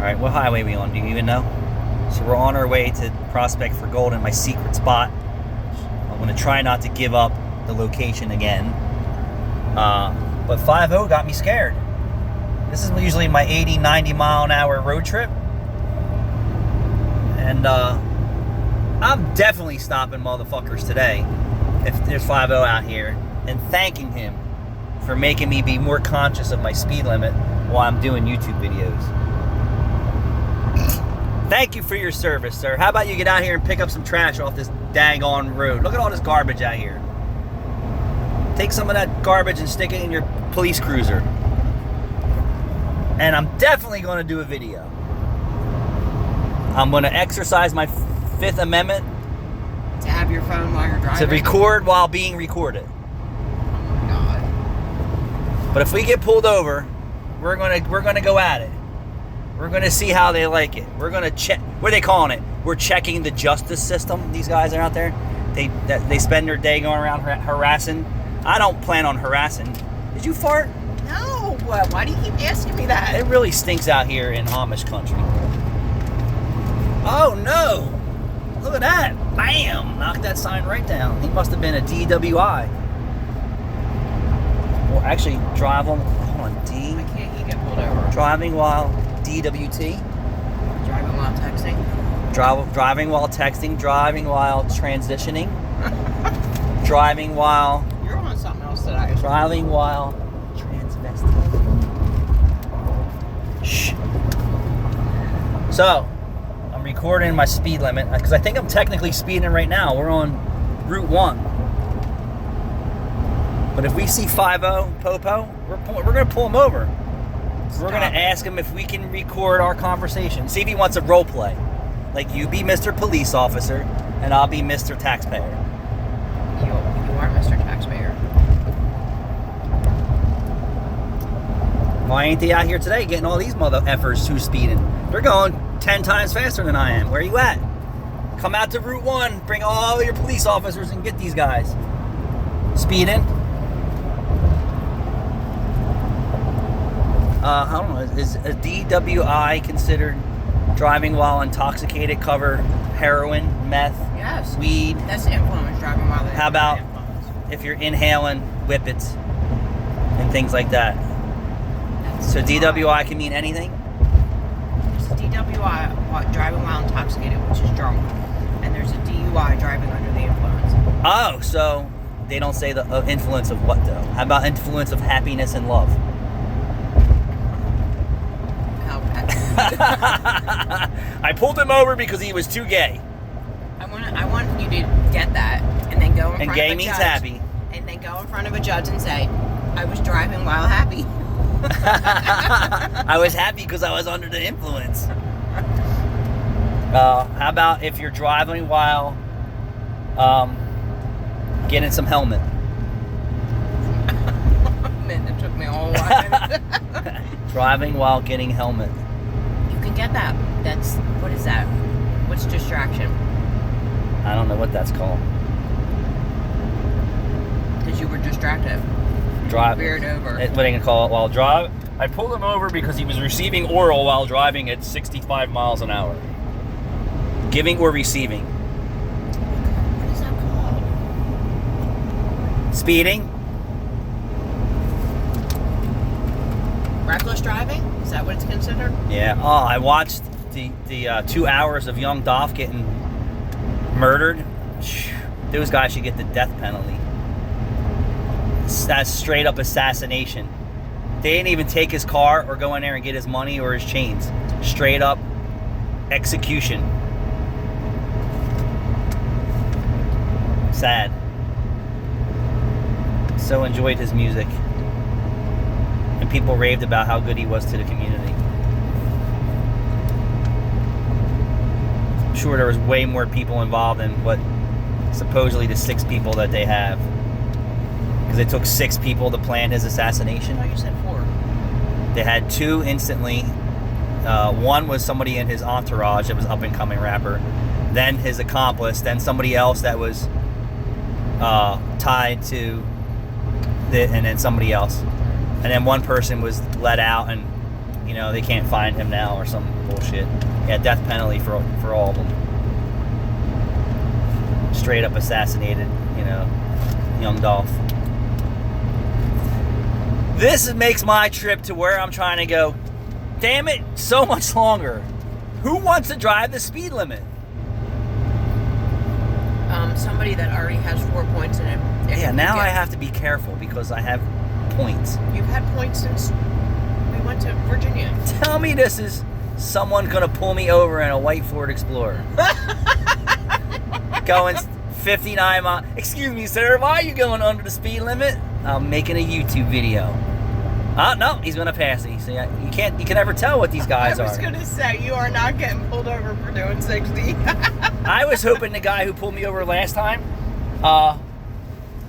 Alright, what highway are we on? Do you even know? So we're on our way to prospect for gold in my secret spot. I'm going to try not to give up the location again. But 5-0 got me scared. This is usually my 80, 90 mile an hour road trip. And I'm definitely stopping motherfuckers today if there's 5-0 out here and thanking him for making me be more conscious of my speed limit while I'm doing YouTube videos. Thank you for your service, sir. How about you get out here and pick up some trash off this daggone road? Look at all this garbage out here. Take some of that garbage and stick it in your police cruiser. And I'm definitely going to do a video. I'm going to exercise my Fifth Amendment. To have your phone while you're driving? To record while being recorded. Oh my God. But if we get pulled over, we're gonna go at it. We're gonna see how they like it. We're gonna check. What are they calling it? We're checking the justice system. These guys are out there. They spend their day going around harassing. I don't plan on harassing. Did you fart? No. Why do you keep asking me that? It really stinks out here in Amish country. Oh no! Look at that! Bam! Knocked that sign right down. He must have been a DWI. Well, actually, drive on. Hold on, D. Why can't you get pulled over? Driving while DWT. Driving while texting? Driving while texting. Driving while transitioning. Driving while. You're on something else today. Driving while transvesting. Shh. So, I'm recording my speed limit because I think I'm technically speeding right now. We're on Route 1. But if we see 5-0 Popo, we're going to pull him over. We're going to ask him if we can record our conversation. See if he wants a role play. Like you be Mr. Police Officer and I'll be Mr. Taxpayer. You are Mr. Taxpayer. Why ain't they out here today getting all these mother effers who's speeding? They're going 10 times faster than I am. Where are you at? Come out to Route 1. Bring all your police officers and get these guys. Speeding. I don't know. Is a DWI considered driving while intoxicated? Cover heroin, meth, Yes. weed? That's influence driving while they're How about influence. if you're inhaling whippets and things like that? So DWI can mean anything? There's a DWI driving while intoxicated, which is drunk, and there's a DUI driving under the influence. Oh, so they don't say the influence of what though? How about influence of happiness and love? How I pulled him over because he was too gay. I want you to get that, and then go in And front gay of a means judge, happy. and then go in front of a judge and say, "I was driving while happy." I was happy because I was under the influence. How about if you're driving while getting some helmet? Man, that took me a whole while. Driving while getting helmet. You can get that. That's what is that? What's distraction? I don't know what that's called. Because you were distracted. Drive. Veered over. What are they gonna call it? While drive. I pulled him over because he was receiving oral while driving at 65 miles an hour. Giving or receiving. What is that called? Speeding. Reckless driving? Is that what it's considered? Yeah. Oh, I watched the 2 hours of young Dolph getting murdered. Those guys should get the death penalty. That's straight up assassination. They didn't even take his car or go in there and get his money or his chains. Straight up execution. Sad. So enjoyed his music. And people raved about how good he was to the community. I'm sure there was way more people involved than what supposedly the 6 people that they have. Because it took 6 people to plan his assassination. I thought you said 4. They had 2 instantly. One was somebody in his entourage that was up and coming rapper. Then his accomplice. Then somebody else that was tied to and then somebody else. And then one person was let out and You know, they can't find him now or some bullshit. Yeah, death penalty for all of them. Straight up assassinated, you know, young Dolph. This makes my trip to where I'm trying to go, damn it, so much longer. Who wants to drive the speed limit? Somebody that already has 4 points in it. Yeah, now I have to be careful because I have points. You've had points since we went to Virginia. Tell me this is someone gonna pull me over in a white Ford Explorer. Going 59 miles. Excuse me, sir, why are you going under the speed limit? I'm making a YouTube video. Oh, no, he's gonna pass me. See, you can never tell what these guys are. I was gonna say, you are not getting pulled over for doing 60. I was hoping the guy who pulled me over last time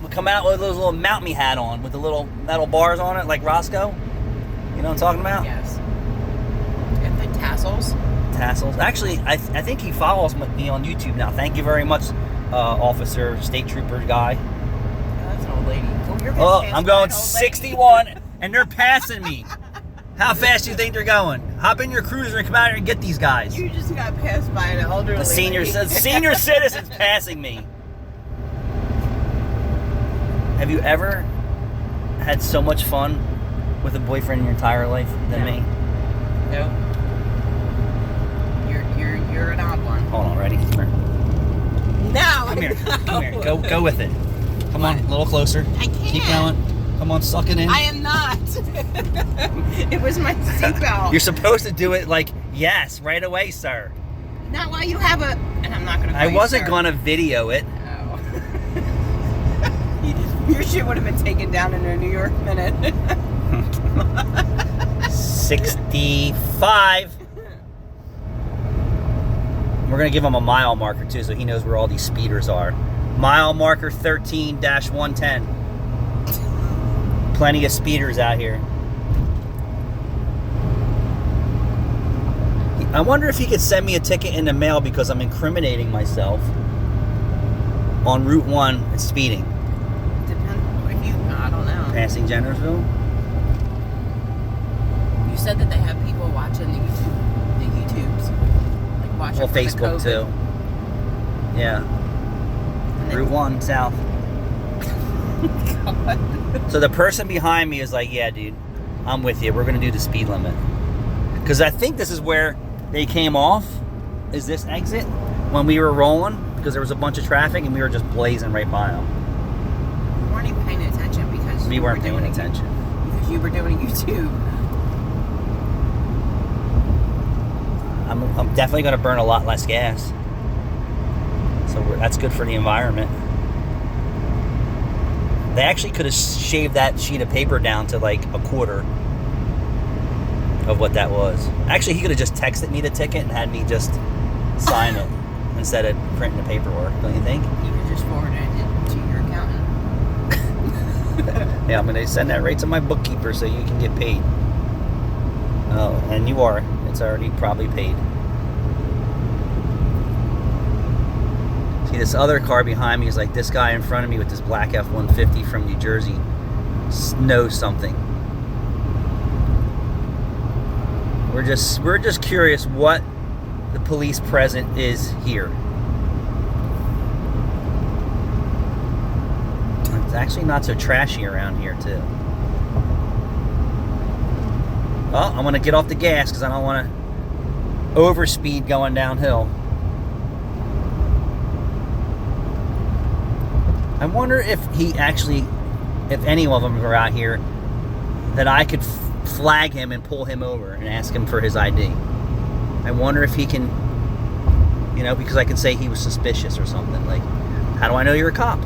would come out with those little mount me hat on with the little metal bars on it, like Roscoe. You know what I'm talking about? Yes. And the tassels. Tassels. Actually, I think he follows me on YouTube now. Thank you very much, officer, state trooper guy. Oh, that's an old lady. Oh, I'm going 61, and they're passing me. How fast do you think they're going? Hop in your cruiser and come out here and get these guys. You just got passed by an elderly The senior citizens passing me. Have you ever had so much fun with a boyfriend in your entire life than me? No. You're an odd one. Hold on, ready? Come here. No. Come here. Come here. Go with it. Come on, a little closer. I can't. Keep going. Come on, suck it in. I am not. It was my seatbelt. You're supposed to do it like, yes, right away, sir. Not while you have a... And I'm not going to... I wasn't going to video it. Oh. Your shit would have been taken down in a New York minute. 65. We're going to give him a mile marker, too, so he knows where all these speeders are. Mile marker 13-110. Plenty of speeders out here. I wonder if he could send me a ticket in the mail because I'm incriminating myself on Route 1 and speeding. Depends if you... I don't know. Passing Jennersville? You said that they have people watching the YouTubes. Like watching Well, Facebook, too. Yeah. Route 1 south. God. So the person behind me is like, yeah, dude, I'm with you. We're going to do the speed limit. Because I think this is where they came off, is this exit, when we were rolling, because there was a bunch of traffic and we were just blazing right by them. You weren't even paying attention because We weren't paying attention. Because you were doing YouTube. I'm definitely going to burn a lot less gas. So that's good for the environment. They actually could have shaved that sheet of paper down to like a quarter of what that was. Actually, he could have just texted me the ticket and had me just sign it instead of printing the paperwork, don't you think? You could just forward it to your accountant. Yeah, I'm going to send that right to my bookkeeper so you can get paid. Oh, and you are. It's already probably paid. See, this other car behind me is like this guy in front of me with this black F-150 from New Jersey knows something. We're just curious what the police present is here. It's actually not so trashy around here, too. Oh, I'm going to get off the gas because I don't want to overspeed going downhill. I wonder if if any of them are out here, that I could flag him and pull him over and ask him for his ID. I wonder if he can, because I can say he was suspicious or something. Like, how do I know you're a cop?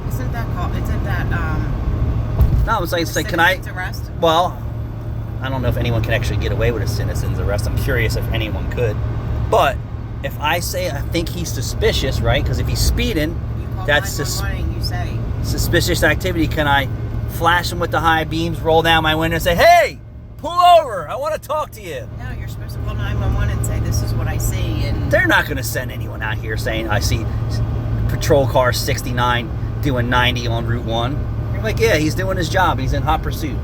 Isn't that No, it's like can I? Arrest? Well, I don't know if anyone can actually get away with a citizen's arrest. I'm curious if anyone could. But if I say I think he's suspicious, right? Because if he's speeding, that's suspicious activity. Can I flash him with the high beams, roll down my window and say, hey, pull over, I want to talk to you? No, you're supposed to call 911 and say, this is what I see. And they're not going to send anyone out here saying, I see patrol car 69 doing 90 on Route 1. You're like, yeah, he's doing his job. He's in hot pursuit.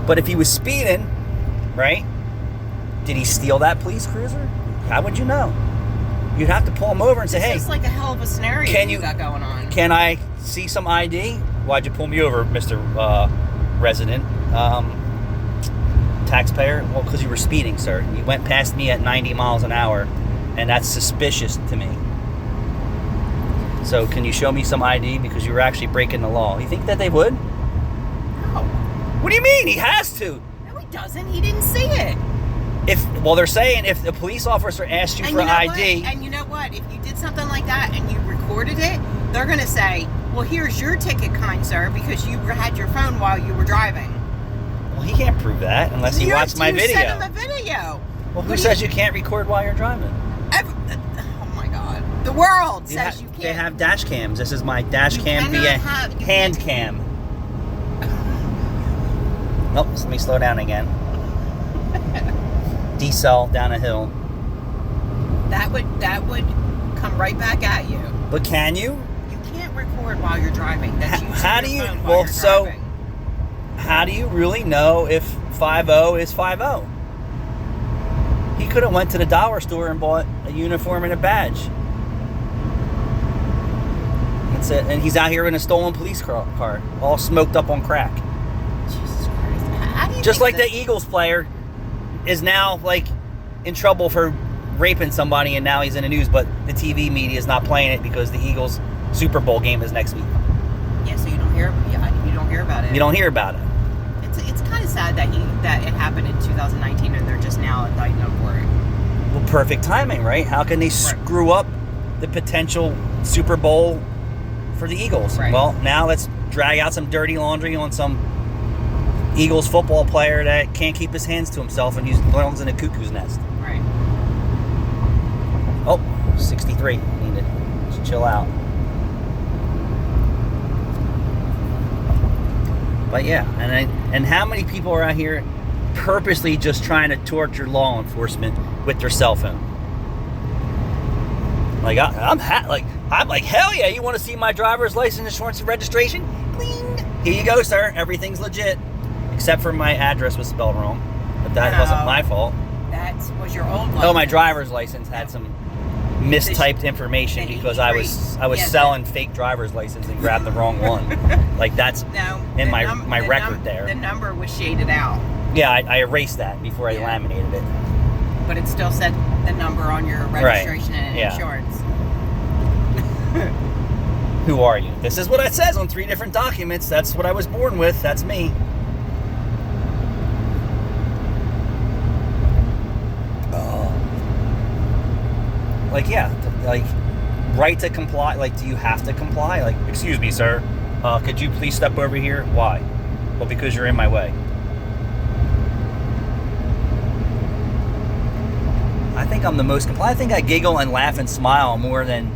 But if he was speeding, right? Did he steal that police cruiser? How would you know? You'd have to pull him over and say, "Hey, it's like a hell of a scenario can you got going on." Can I see some ID? Why'd you pull me over, Mr. Resident Taxpayer? Well, because you were speeding, sir. You went past me at 90 miles an hour, and that's suspicious to me. So can you show me some ID because you were actually breaking the law? You think that they would? No. What do you mean? He has to. No, he doesn't. He didn't see it. Well, they're saying if the police officer asked you for ID... And you know what? If you did something like that and you recorded it, they're going to say, well, here's your ticket, kind sir, because you had your phone while you were driving. Well, he can't prove that unless he watched my video. You sent him a video. Well, who says you can't record while you're driving? Oh, my God. The world says you can't. They have dash cams. This is my dash cam via hand cam. Nope, let me slow down again. Decel down a hill. That would come right back at you. But can you? You can't record while you're driving. That's how do you? Well, so how do you really know if 50 is 50? He could have went to the dollar store and bought a uniform and a badge. That's it. And he's out here in a stolen police car, all smoked up on crack. Jesus Christ! How do you just like the Eagles player is now like in trouble for raping somebody, and now he's in the news, but the TV media is not playing it because the Eagles Super Bowl game is next week. Yeah, so you don't hear about it. You don't hear about it. It's kind of sad that it happened in 2019 and they're just now indicting him for it. Well, perfect timing, right? How can they screw up the potential Super Bowl for the Eagles? Right. Well, now let's drag out some dirty laundry on some Eagles football player that can't keep his hands to himself and he belongs in a cuckoo's nest. Right. Oh, 63. Need to just chill out. But yeah, and how many people are out here purposely just trying to torture law enforcement with their cell phone? Like I'm like, hell yeah! You want to see my driver's license, insurance, and registration? Bling. Here you go, sir. Everything's legit, except for my address was spelled wrong, but that wasn't my fault. That was your old license. Oh, my driver's license had some mistyped information because I was selling fake driver's license and grabbed the wrong one. Like that's in my record there. The number was shaded out. Yeah, I erased that before I laminated it. But it still said the number on your registration and insurance. Who are you? This is what it says on 3 different documents. That's what I was born with. That's me. Like right to comply. Like, do you have to comply? Like, excuse me, sir. Could you please step over here? Why? Well, because you're in my way. I think I'm the most compliant. I think I giggle and laugh and smile more than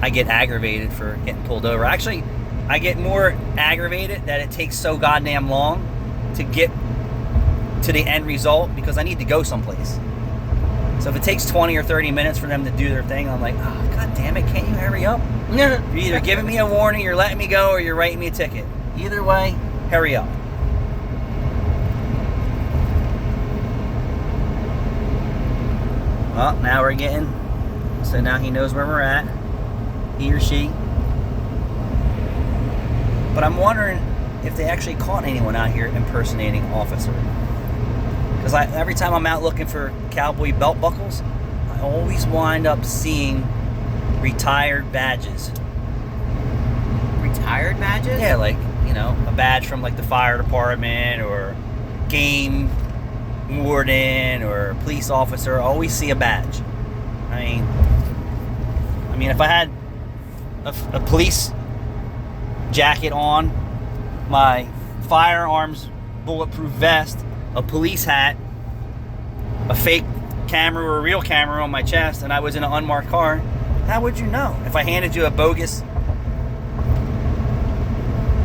I get aggravated for getting pulled over. Actually, I get more aggravated that it takes so goddamn long to get to the end result because I need to go someplace. So if it takes 20 or 30 minutes for them to do their thing, I'm like, oh, god damn it, can't you hurry up? You're either giving me a warning, you're letting me go, or you're writing me a ticket. Either way, hurry up. Well, now we're getting, so now he knows where we're at, he or she. But I'm wondering if they actually caught anyone out here impersonating officer. Because every time I'm out looking for cowboy belt buckles, I always wind up seeing retired badges. Retired badges? Yeah, like, you know, a badge from like the fire department or game warden or police officer. I always see a badge. I mean, if I had a police jacket on, my firearms bulletproof vest, a police hat, a fake camera or a real camera on my chest, and I was in an unmarked car, how would you know? If I handed you a bogus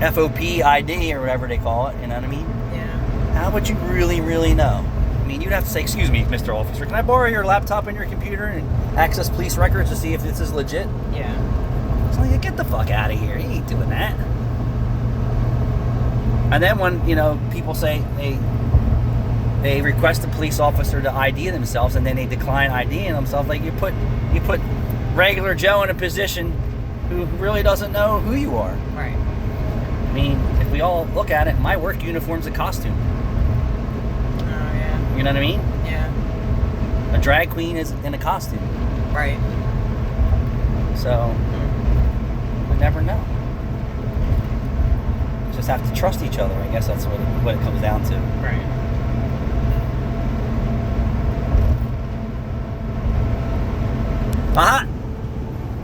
FOP ID or whatever they call it, you know what I mean? Yeah. How would you really, really know? I mean, you'd have to say, excuse me, Mr. Officer, can I borrow your laptop and your computer and access police records to see if this is legit? Yeah. So like, get the fuck out of here. You ain't doing that. And then when, you know, people say they request a police officer to ID themselves and then they decline IDing themselves, like you put regular Joe in a position who really doesn't know who you are. Right. I mean, if we all look at it, my work uniform's a costume. Oh, yeah. You know what I mean? Yeah. A drag queen is in a costume. Right. So, we never know. Just have to trust each other. I guess that's what it comes down to. Right. Uh-huh.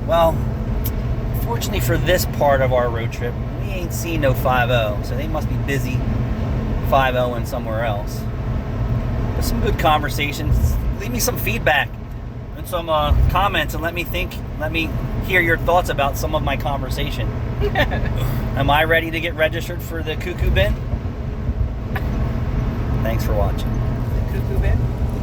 Well, fortunately for this part of our road trip, we ain't seen no 5-0, so they must be busy 5-0ing somewhere else. But some good conversations. Leave me some feedback and some comments and let me hear your thoughts about some of my conversation. Am I ready to get registered for the cuckoo bin? Thanks for watching. The cuckoo bin?